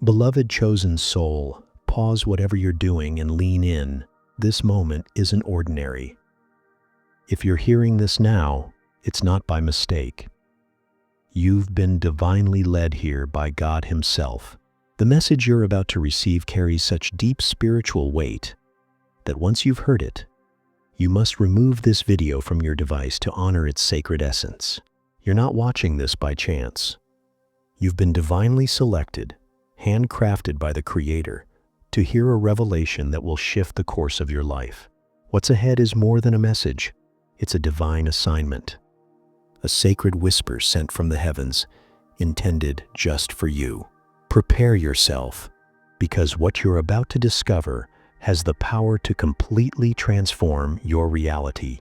Beloved chosen soul, pause whatever you're doing and lean in. This moment isn't ordinary. If you're hearing this now, it's not by mistake. You've been divinely led here by God Himself. The message you're about to receive carries such deep spiritual weight that once you've heard it, you must remove this video from your device to honor its sacred essence. You're not watching this by chance. You've been divinely selected, handcrafted by the Creator, to hear a revelation that will shift the course of your life. What's ahead is more than a message. It's a divine assignment, a sacred whisper sent from the heavens, intended just for you. Prepare yourself, because what you're about to discover has the power to completely transform your reality.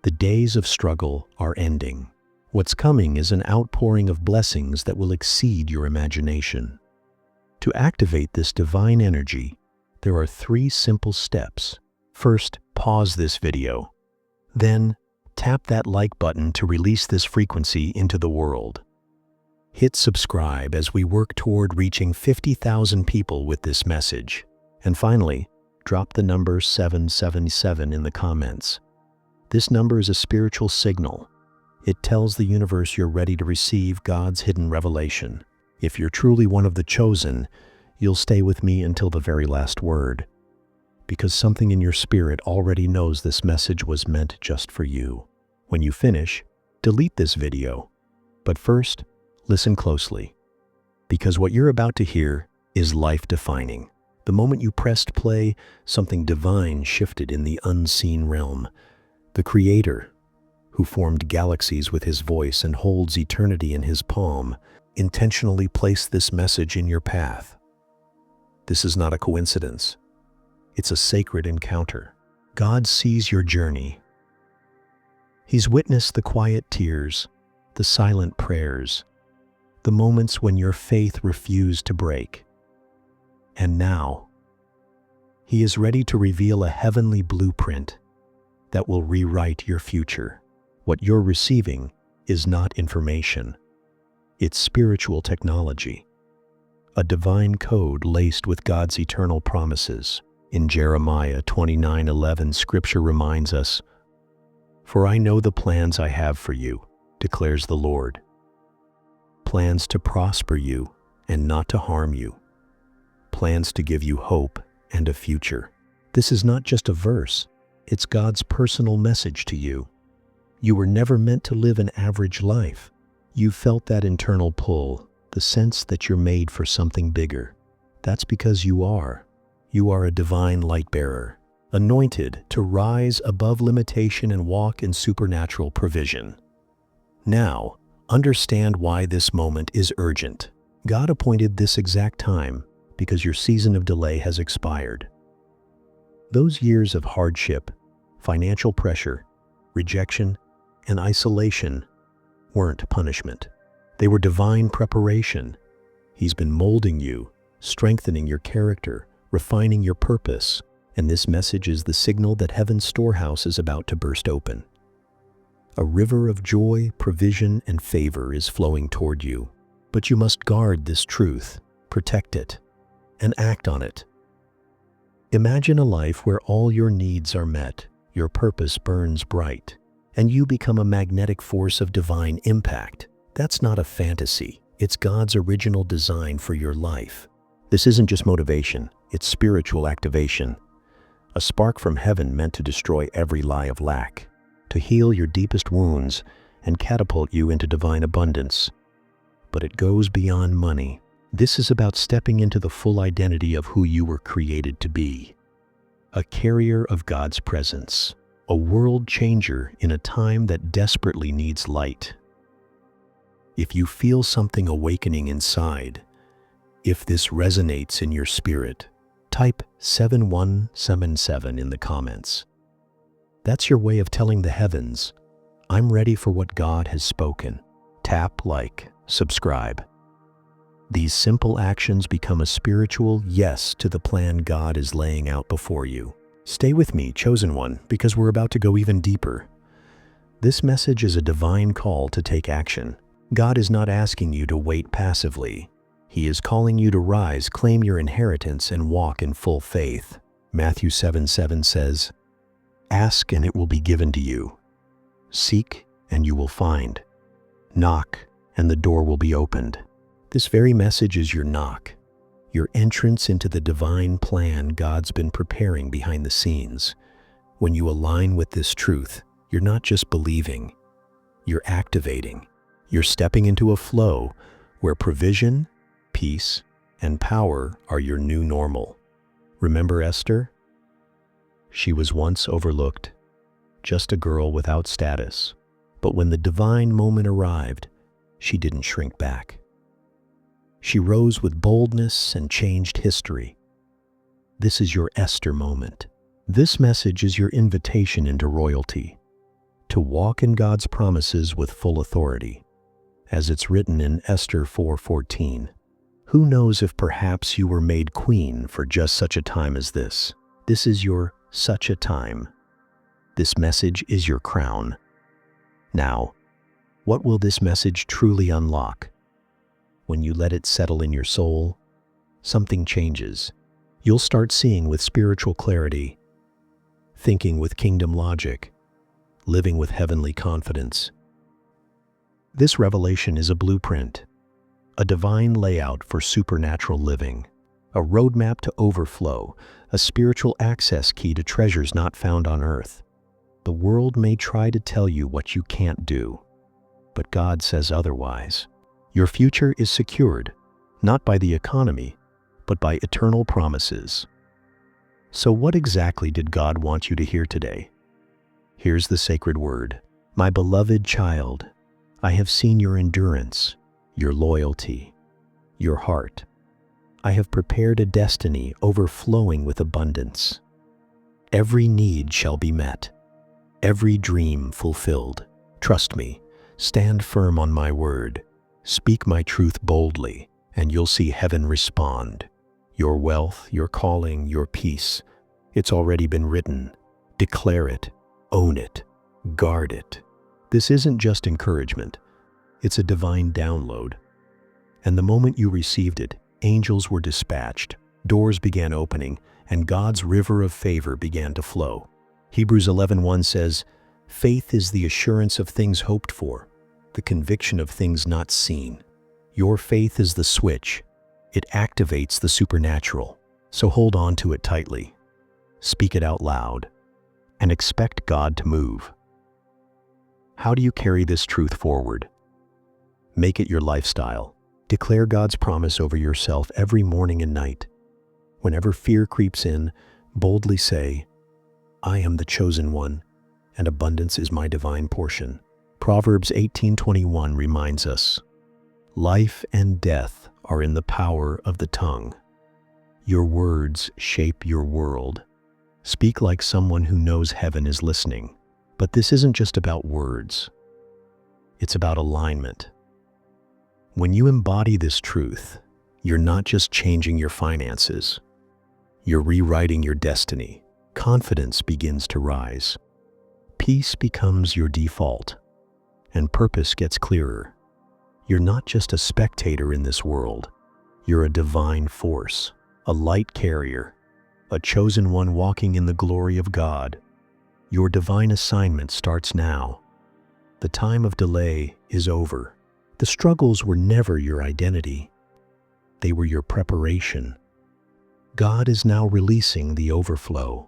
The days of struggle are ending. What's coming is an outpouring of blessings that will exceed your imagination. To activate this divine energy, there are 3 simple steps. First, pause this video. Then, tap that like button to release this frequency into the world. Hit subscribe as we work toward reaching 50,000 people with this message. And finally, drop the number 777 in the comments. This number is a spiritual signal. It tells the universe you're ready to receive God's hidden revelation. If you're truly one of the chosen, you'll stay with me until the very last word, because something in your spirit already knows this message was meant just for you. When you finish, delete this video. But first, listen closely, because what you're about to hear is life-defining. The moment you pressed play, something divine shifted in the unseen realm. The Creator, who formed galaxies with His voice and holds eternity in His palm, intentionally placed this message in your path. This is not a coincidence. It's a sacred encounter. God sees your journey. He's witnessed the quiet tears, the silent prayers, the moments when your faith refused to break. And now, He is ready to reveal a heavenly blueprint that will rewrite your future. What you're receiving is not information. It's spiritual technology, a divine code laced with God's eternal promises. In Jeremiah 29:11, Scripture reminds us, "For I know the plans I have for you, declares the Lord. Plans to prosper you and not to harm you. Plans to give you hope and a future." This is not just a verse, it's God's personal message to you. You were never meant to live an average life. You felt that internal pull, the sense that you're made for something bigger. That's because you are. You are a divine light bearer, anointed to rise above limitation and walk in supernatural provision. Now, understand why this moment is urgent. God appointed this exact time because your season of delay has expired. Those years of hardship, financial pressure, rejection, and isolation weren't punishment. They were divine preparation. He's been molding you, strengthening your character, refining your purpose, and this message is the signal that heaven's storehouse is about to burst open. A river of joy, provision, and favor is flowing toward you. But you must guard this truth, protect it, and act on it. Imagine a life where all your needs are met, your purpose burns bright, and you become a magnetic force of divine impact. That's not a fantasy. It's God's original design for your life. This isn't just motivation, it's spiritual activation. A spark from heaven meant to destroy every lie of lack, to heal your deepest wounds, and catapult you into divine abundance. But it goes beyond money. This is about stepping into the full identity of who you were created to be. A carrier of God's presence, a world changer in a time that desperately needs light. If you feel something awakening inside, if this resonates in your spirit, type 7177 in the comments. That's your way of telling the heavens, I'm ready for what God has spoken. Tap like, subscribe. These simple actions become a spiritual yes to the plan God is laying out before you. Stay with me, chosen one, because we're about to go even deeper. This message is a divine call to take action. God is not asking you to wait passively. He is calling you to rise, claim your inheritance, and walk in full faith. Matthew 7:7 says, "Ask and it will be given to you. Seek and you will find. Knock and the door will be opened." This very message is your knock, your entrance into the divine plan God's been preparing behind the scenes. When you align with this truth, you're not just believing, you're activating. You're stepping into a flow where provision, peace, and power are your new normal. Remember Esther? She was once overlooked, just a girl without status. But when the divine moment arrived, she didn't shrink back. She rose with boldness and changed history. This is your Esther moment. This message is your invitation into royalty, to walk in God's promises with full authority, as it's written in Esther 4:14. Who knows if perhaps you were made queen for just such a time as this? This is your such a time. This message is your crown. Now, what will this message truly unlock? When you let it settle in your soul, something changes. You'll start seeing with spiritual clarity, thinking with kingdom logic, living with heavenly confidence. This revelation is a blueprint, a divine layout for supernatural living, a roadmap to overflow, a spiritual access key to treasures not found on earth. The world may try to tell you what you can't do, but God says otherwise. Your future is secured, not by the economy, but by eternal promises. So what exactly did God want you to hear today? Here's the sacred word. My beloved child, I have seen your endurance, your loyalty, your heart. I have prepared a destiny overflowing with abundance. Every need shall be met, every dream fulfilled. Trust me, stand firm on my word, speak my truth boldly, and you'll see heaven respond. Your wealth, your calling, your peace, it's already been written. Declare it, own it, guard it. This isn't just encouragement, it's a divine download. And the moment you received it, angels were dispatched, doors began opening, and God's river of favor began to flow. Hebrews 11:1 says, "Faith is the assurance of things hoped for, the conviction of things not seen." Your faith is the switch. It activates the supernatural. So hold on to it tightly. Speak it out loud, and expect God to move. How do you carry this truth forward? Make it your lifestyle. Declare God's promise over yourself every morning and night. Whenever fear creeps in, boldly say, "I am the chosen one, and abundance is my divine portion." Proverbs 18:21 reminds us, "Life and death are in the power of the tongue." Your words shape your world. Speak like someone who knows heaven is listening. But this isn't just about words. It's about alignment. When you embody this truth, you're not just changing your finances. You're rewriting your destiny. Confidence begins to rise. Peace becomes your default, and purpose gets clearer. You're not just a spectator in this world. You're a divine force, a light carrier, a chosen one walking in the glory of God. Your divine assignment starts now. The time of delay is over. The struggles were never your identity. They were your preparation. God is now releasing the overflow.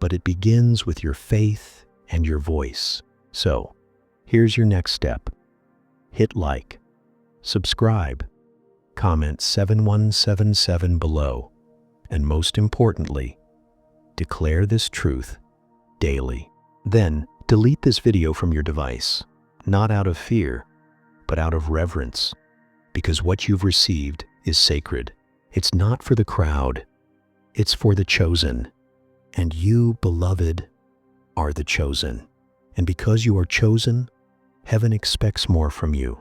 But it begins with your faith and your voice. So, here's your next step. Hit like, subscribe, comment 7177 below, and most importantly, declare this truth daily. Then, delete this video from your device, not out of fear, but out of reverence, because what you've received is sacred. It's not for the crowd, it's for the chosen. And you, beloved, are the chosen. And because you are chosen, heaven expects more from you.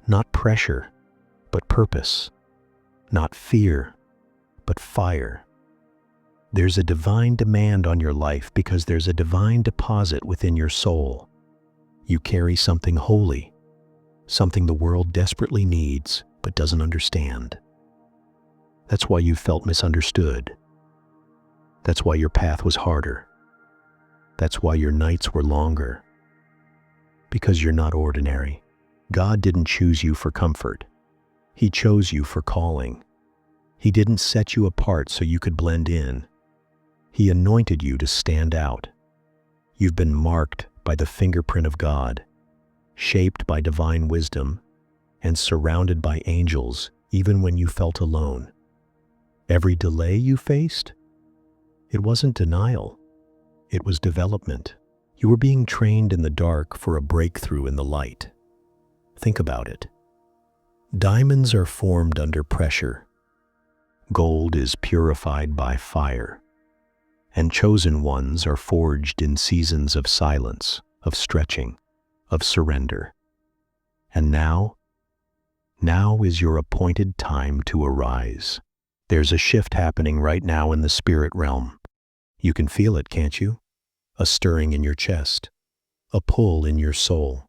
Not pressure, but purpose. Not fear, but fire. There's a divine demand on your life because there's a divine deposit within your soul. You carry something holy, something the world desperately needs, but doesn't understand. That's why you felt misunderstood. That's why your path was harder. That's why your nights were longer. Because you're not ordinary. God didn't choose you for comfort. He chose you for calling. He didn't set you apart so you could blend in. He anointed you to stand out. You've been marked by the fingerprint of God, shaped by divine wisdom, and surrounded by angels even when you felt alone. Every delay you faced, it wasn't denial. It was development. You were being trained in the dark for a breakthrough in the light. Think about it. Diamonds are formed under pressure. Gold is purified by fire. And chosen ones are forged in seasons of silence, of stretching, of surrender. And now is your appointed time to arise. There's a shift happening right now in the spirit realm. You can feel it, can't you? A stirring in your chest, a pull in your soul.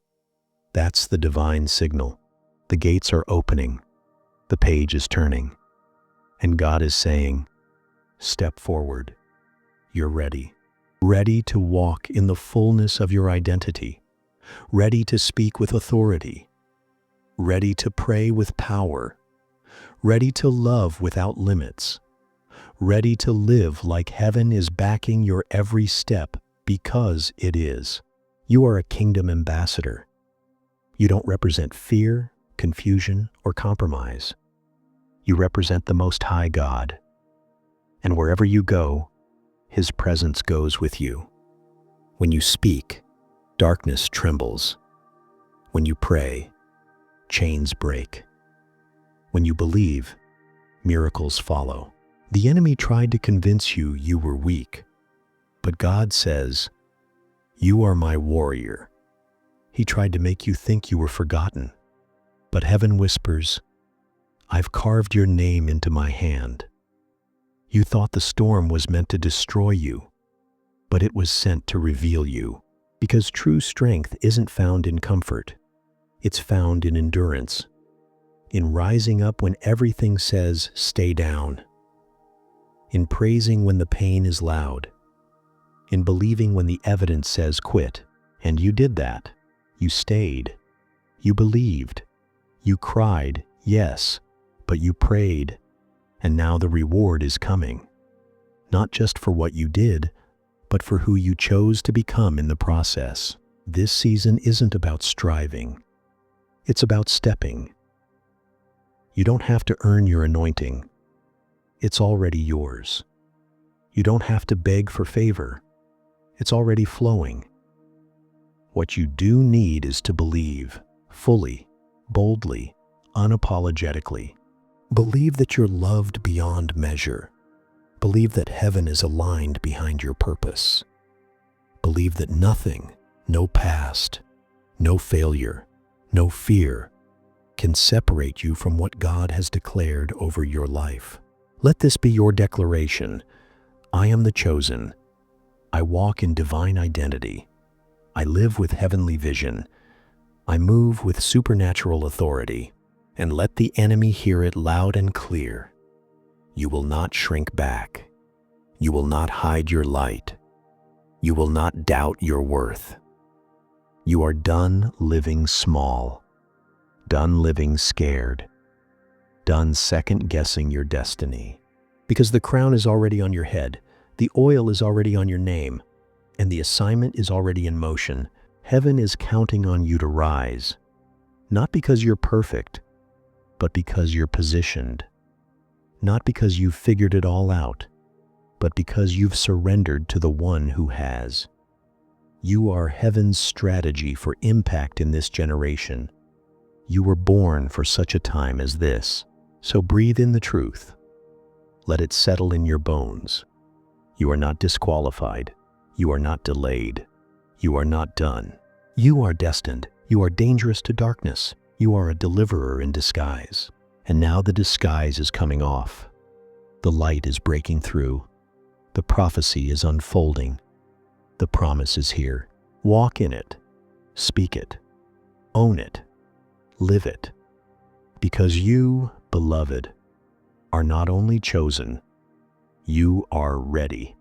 That's the divine signal. The gates are opening. The page is turning. And God is saying, step forward. You're ready. Ready to walk in the fullness of your identity. Ready to speak with authority. Ready to pray with power. Ready to love without limits. Ready to live like heaven is backing your every step because it is. You are a kingdom ambassador. You don't represent fear, confusion, or compromise. You represent the Most High God. And wherever you go, His presence goes with you. When you speak, darkness trembles. When you pray, chains break. When you believe, miracles follow. The enemy tried to convince you you were weak, but God says, you are my warrior. He tried to make you think you were forgotten, but heaven whispers, I've carved your name into my hand. You thought the storm was meant to destroy you, but it was sent to reveal you, because true strength isn't found in comfort. It's found in endurance, in rising up when everything says, stay down, in praising when the pain is loud, in believing when the evidence says quit. And you did that. You stayed. You believed. You cried, yes, but you prayed. And now the reward is coming. Not just for what you did, but for who you chose to become in the process. This season isn't about striving. It's about stepping. You don't have to earn your anointing. It's already yours. You don't have to beg for favor. It's already flowing. What you do need is to believe, fully, boldly, unapologetically. Believe that you're loved beyond measure. Believe that heaven is aligned behind your purpose. Believe that nothing, no past, no failure, no fear, can separate you from what God has declared over your life. Let this be your declaration. I am the chosen. I walk in divine identity. I live with heavenly vision. I move with supernatural authority. And let the enemy hear it loud and clear. You will not shrink back. You will not hide your light. You will not doubt your worth. You are done living small, done living scared, done second-guessing your destiny. Because the crown is already on your head, the oil is already on your name, and the assignment is already in motion. Heaven is counting on you to rise, not because you're perfect, but because you're positioned. Not because you've figured it all out, but because you've surrendered to the one who has. You are heaven's strategy for impact in this generation. You were born for such a time as this. So breathe in the truth. Let it settle in your bones. You are not disqualified. You are not delayed. You are not done. You are destined. You are dangerous to darkness. You are a deliverer in disguise. And now the disguise is coming off. The light is breaking through. The prophecy is unfolding. The promise is here. Walk in it. Speak it. Own it. Live it. Because you, beloved, are not only chosen, you are ready.